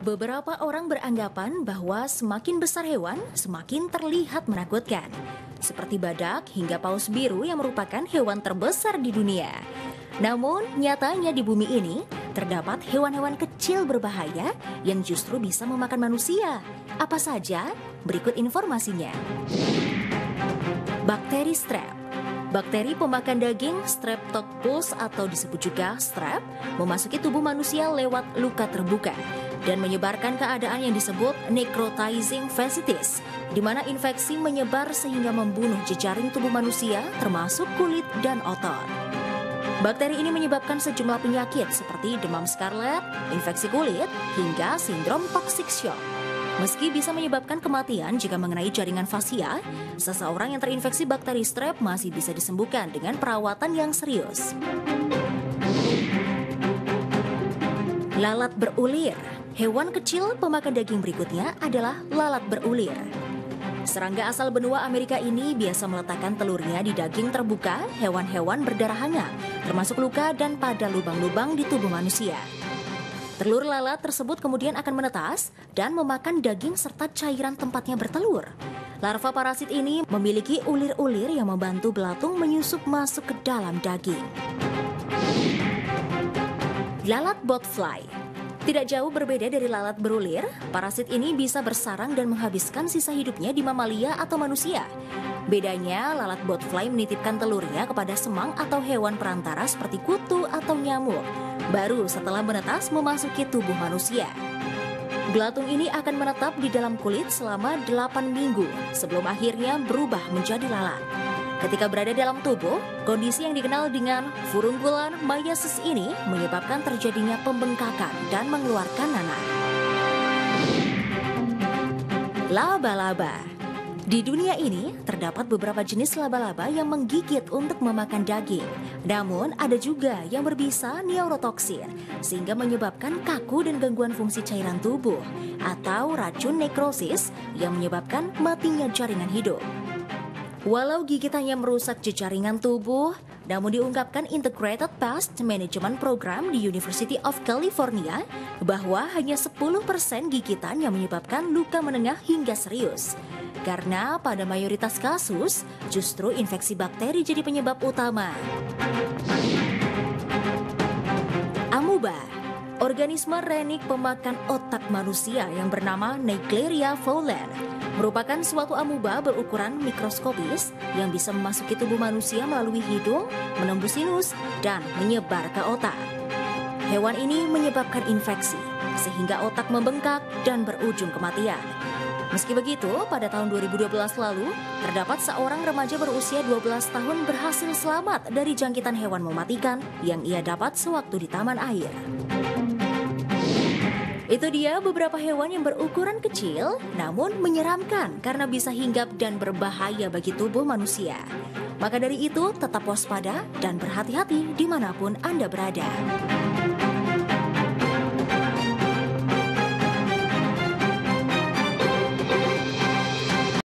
Beberapa orang beranggapan bahwa semakin besar hewan, semakin terlihat menakutkan. Seperti badak hingga paus biru yang merupakan hewan terbesar di dunia. Namun, nyatanya di bumi ini, terdapat hewan-hewan kecil berbahaya yang justru bisa memakan manusia. Apa saja? Berikut informasinya. Bakteri strep. Bakteri pemakan daging Streptococcus atau disebut juga strep memasuki tubuh manusia lewat luka terbuka dan menyebarkan keadaan yang disebut necrotizing fasciitis, di mana infeksi menyebar sehingga membunuh jejaring tubuh manusia termasuk kulit dan otot. Bakteri ini menyebabkan sejumlah penyakit seperti demam skarlet, infeksi kulit, hingga sindrom toxic shock. Meski bisa menyebabkan kematian jika mengenai jaringan fasia, seseorang yang terinfeksi bakteri strep masih bisa disembuhkan dengan perawatan yang serius. Lalat berulir. Hewan kecil pemakan daging berikutnya adalah lalat berulir. Serangga asal benua Amerika ini biasa meletakkan telurnya di daging terbuka hewan-hewan berdarah hangat, termasuk luka dan pada lubang-lubang di tubuh manusia. Telur lalat tersebut kemudian akan menetas dan memakan daging serta cairan tempatnya bertelur. Larva parasit ini memiliki ulir-ulir yang membantu belatung menyusup masuk ke dalam daging. Lalat botfly. Tidak jauh berbeda dari lalat berulir, parasit ini bisa bersarang dan menghabiskan sisa hidupnya di mamalia atau manusia. Bedanya, lalat botfly menitipkan telurnya kepada semang atau hewan perantara seperti kutu atau nyamuk, baru setelah menetas memasuki tubuh manusia. Belatung ini akan menetap di dalam kulit selama 8 minggu sebelum akhirnya berubah menjadi lalat. Ketika berada dalam tubuh, kondisi yang dikenal dengan furuncular myiasis ini menyebabkan terjadinya pembengkakan dan mengeluarkan nanah. Laba-laba. Di dunia ini, terdapat beberapa jenis laba-laba yang menggigit untuk memakan daging. Namun, ada juga yang berbisa neurotoksin, sehingga menyebabkan kaku dan gangguan fungsi cairan tubuh, atau racun nekrosis yang menyebabkan matinya jaringan hidup. Walau gigitannya merusak jejaringan tubuh, namun diungkapkan Integrated Pest Management Program di University of California bahwa hanya 10% gigitan yang menyebabkan luka menengah hingga serius. Karena pada mayoritas kasus, justru infeksi bakteri jadi penyebab utama. Amuba, organisme renik pemakan otak manusia yang bernama Naegleria fowler, merupakan suatu amuba berukuran mikroskopis yang bisa memasuki tubuh manusia melalui hidung, menembus sinus, dan menyebar ke otak. Hewan ini menyebabkan infeksi, sehingga otak membengkak dan berujung kematian. Meski begitu, pada tahun 2012 lalu, terdapat seorang remaja berusia 12 tahun berhasil selamat dari jangkitan hewan mematikan yang ia dapat sewaktu di taman air. Itu dia beberapa hewan yang berukuran kecil namun menyeramkan karena bisa hinggap dan berbahaya bagi tubuh manusia. Maka dari itu tetap waspada dan berhati-hati dimanapun Anda berada.